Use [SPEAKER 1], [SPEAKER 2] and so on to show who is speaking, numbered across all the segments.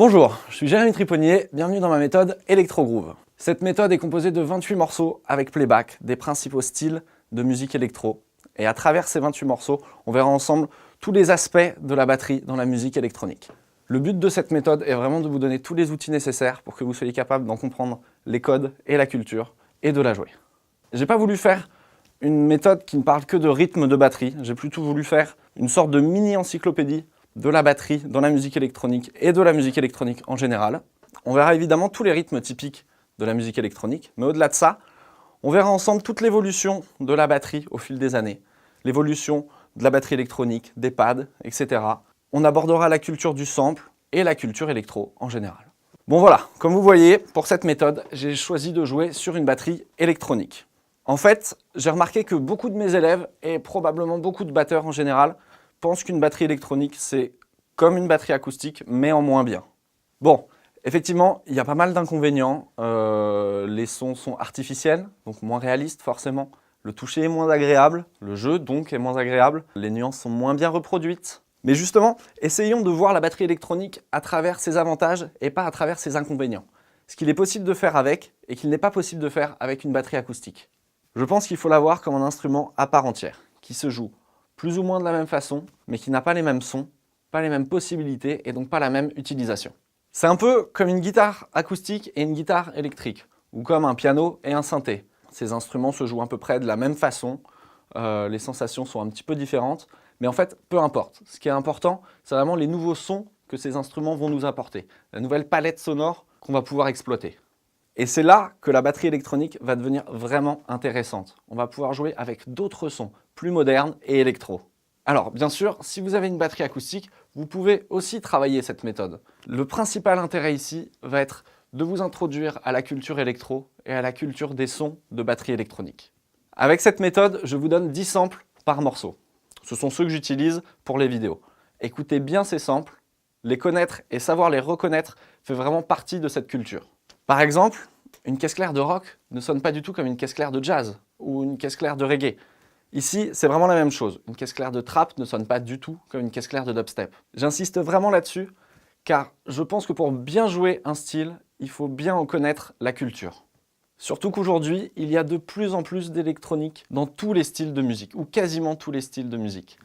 [SPEAKER 1] Bonjour, je suis Jérémy Triponnier, bienvenue dans ma méthode Electro Groove. Cette méthode est composée de 28 morceaux avec playback, des principaux styles de musique électro. Et à travers ces 28 morceaux, on verra ensemble tous les aspects de la batterie dans la musique électronique. Le but de cette méthode est vraiment de vous donner tous les outils nécessaires pour que vous soyez capable d'en comprendre les codes et la culture et de la jouer. J'ai pas voulu faire une méthode qui ne parle que de rythme de batterie, j'ai plutôt voulu faire une sorte de mini-encyclopédie de la batterie dans la musique électronique et de la musique électronique en général. On verra évidemment tous les rythmes typiques de la musique électronique, mais au-delà de ça, on verra ensemble toute l'évolution de la batterie au fil des années, l'évolution de la batterie électronique, des pads, etc. On abordera la culture du sample et la culture électro en général. Bon voilà, comme vous voyez, pour cette méthode, j'ai choisi de jouer sur une batterie électronique. En fait, j'ai remarqué que beaucoup de mes élèves, et probablement beaucoup de batteurs en général, pensent qu'une batterie électronique, c'est comme une batterie acoustique, mais en moins bien. Bon, effectivement, il y a pas mal d'inconvénients. Les sons sont artificiels, donc moins réalistes forcément. Le toucher est moins agréable, le jeu donc est moins agréable. Les nuances sont moins bien reproduites. Mais justement, essayons de voir la batterie électronique à travers ses avantages et pas à travers ses inconvénients. Ce qu'il est possible de faire avec et qu'il n'est pas possible de faire avec une batterie acoustique. Je pense qu'il faut la voir comme un instrument à part entière, qui se joue plus ou moins de la même façon, mais qui n'a pas les mêmes sons, pas les mêmes possibilités et donc pas la même utilisation. C'est un peu comme une guitare acoustique et une guitare électrique, ou comme un piano et un synthé. Ces instruments se jouent à peu près de la même façon, les sensations sont un petit peu différentes, mais en fait, peu importe. Ce qui est important, c'est vraiment les nouveaux sons que ces instruments vont nous apporter, la nouvelle palette sonore qu'on va pouvoir exploiter. Et c'est là que la batterie électronique va devenir vraiment intéressante. On va pouvoir jouer avec d'autres sons, plus modernes et électro. Alors bien sûr, si vous avez une batterie acoustique, vous pouvez aussi travailler cette méthode. Le principal intérêt ici va être de vous introduire à la culture électro et à la culture des sons de batterie électronique. Avec cette méthode, je vous donne 10 samples par morceau. Ce sont ceux que j'utilise pour les vidéos. Écoutez bien ces samples, les connaître et savoir les reconnaître fait vraiment partie de cette culture. Par exemple, une caisse claire de rock ne sonne pas du tout comme une caisse claire de jazz ou une caisse claire de reggae. Ici, c'est vraiment la même chose. Une caisse claire de trap ne sonne pas du tout comme une caisse claire de dubstep. J'insiste vraiment là-dessus, car je pense que pour bien jouer un style, il faut bien en connaître la culture. Surtout qu'aujourd'hui, il y a de plus en plus d'électronique dans tous les styles de musique, ou quasiment tous les styles de musique.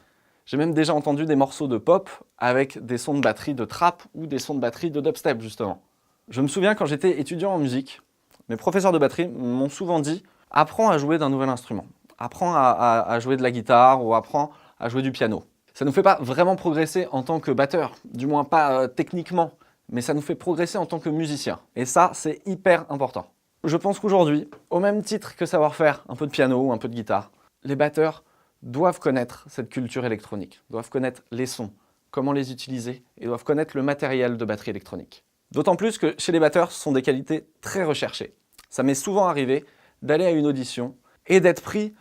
[SPEAKER 1] J'ai même déjà entendu des morceaux de pop avec des sons de batterie de trap ou des sons de batterie de dubstep, justement. Je me souviens quand j'étais étudiant en musique, mes professeurs de batterie m'ont souvent dit « Apprends à jouer d'un nouvel instrument. Apprends à jouer de la guitare ou apprends à jouer du piano. » Ça ne nous fait pas vraiment progresser en tant que batteur, du moins pas techniquement, mais ça nous fait progresser en tant que musicien. Et ça, c'est hyper important. Je pense qu'aujourd'hui, au même titre que savoir faire un peu de piano ou un peu de guitare, les batteurs doivent connaître cette culture électronique, doivent connaître les sons, comment les utiliser et doivent connaître le matériel de batterie électronique. D'autant plus que chez les batteurs, ce sont des qualités très recherchées. Ça m'est souvent arrivé d'aller à une audition et d'être pris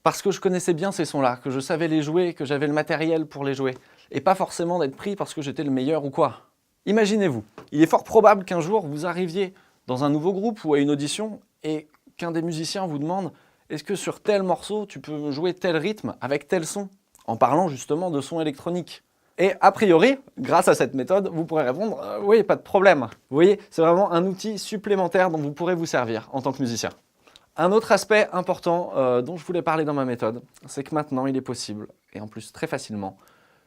[SPEAKER 1] parce que je connaissais bien ces sons-là, que je savais les jouer, que j'avais le matériel pour les jouer, et pas forcément d'être pris parce que j'étais le meilleur ou quoi. Imaginez-vous, il est fort probable qu'un jour vous arriviez dans un nouveau groupe ou à une audition et qu'un des musiciens vous demande « Est-ce que sur tel morceau, tu peux jouer tel rythme avec tel son ?» en parlant justement de son électronique. Et a priori, grâce à cette méthode, vous pourrez répondre « Oui, pas de problème ». Vous voyez, c'est vraiment un outil supplémentaire dont vous pourrez vous servir en tant que musicien. Un autre aspect important dont je voulais parler dans ma méthode, c'est que maintenant il est possible, et en plus très facilement,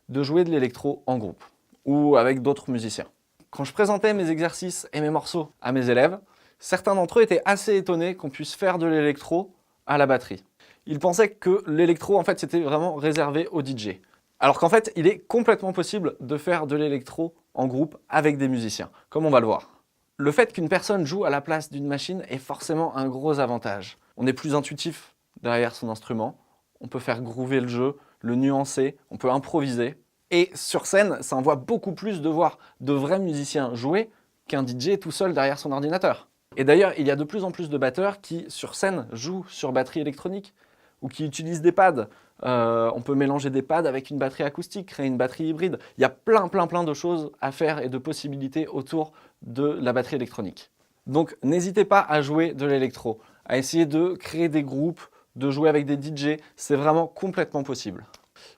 [SPEAKER 1] de jouer de l'électro en groupe ou avec d'autres musiciens. Quand je présentais mes exercices et mes morceaux à mes élèves, certains d'entre eux étaient assez étonnés qu'on puisse faire de l'électro à la batterie. Ils pensaient que l'électro, en fait, c'était vraiment réservé aux DJ. Alors qu'en fait, il est complètement possible de faire de l'électro en groupe avec des musiciens, comme on va le voir. Le fait qu'une personne joue à la place d'une machine est forcément un gros avantage. On est plus intuitif derrière son instrument, on peut faire groover le jeu, le nuancer, on peut improviser. Et sur scène, ça envoie beaucoup plus de voir de vrais musiciens jouer qu'un DJ tout seul derrière son ordinateur. Et d'ailleurs, il y a de plus en plus de batteurs qui, sur scène, jouent sur batterie électronique ou qui utilisent des pads. On peut mélanger des pads avec une batterie acoustique, créer une batterie hybride. Il y a plein de choses à faire et de possibilités autour de la batterie électronique. Donc n'hésitez pas à jouer de l'électro, à essayer de créer des groupes, de jouer avec des DJ, c'est vraiment complètement possible.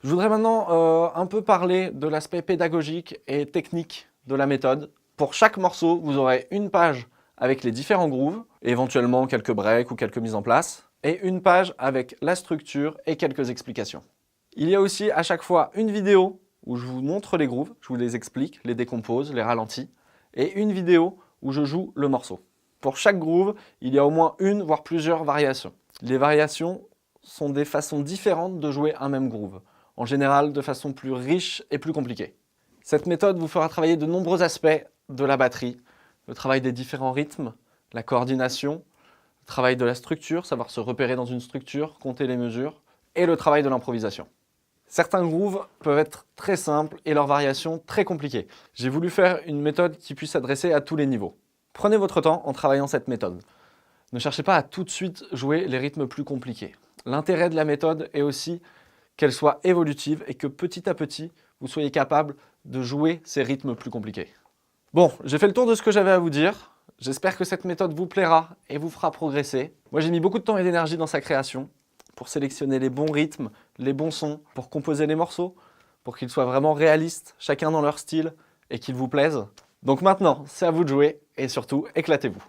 [SPEAKER 1] Je voudrais maintenant un peu parler de l'aspect pédagogique et technique de la méthode. Pour chaque morceau, vous aurez une page avec les différents grooves, et éventuellement quelques breaks ou quelques mises en place, et une page avec la structure et quelques explications. Il y a aussi à chaque fois une vidéo où je vous montre les grooves, je vous les explique, les décompose, les ralentis, et une vidéo où je joue le morceau. Pour chaque groove, il y a au moins une, voire plusieurs variations. Les variations sont des façons différentes de jouer un même groove, en général de façon plus riche et plus compliquée. Cette méthode vous fera travailler de nombreux aspects de la batterie, le travail des différents rythmes, la coordination, le travail de la structure, savoir se repérer dans une structure, compter les mesures, et le travail de l'improvisation. Certains grooves peuvent être très simples et leurs variations très compliquées. J'ai voulu faire une méthode qui puisse s'adresser à tous les niveaux. Prenez votre temps en travaillant cette méthode. Ne cherchez pas à tout de suite jouer les rythmes plus compliqués. L'intérêt de la méthode est aussi qu'elle soit évolutive et que petit à petit, vous soyez capable de jouer ces rythmes plus compliqués. Bon, j'ai fait le tour de ce que j'avais à vous dire. J'espère que cette méthode vous plaira et vous fera progresser. Moi, j'ai mis beaucoup de temps et d'énergie dans sa création pour sélectionner les bons rythmes, les bons sons, pour composer les morceaux, pour qu'ils soient vraiment réalistes, chacun dans leur style, et qu'ils vous plaisent. Donc maintenant, c'est à vous de jouer et surtout, éclatez-vous.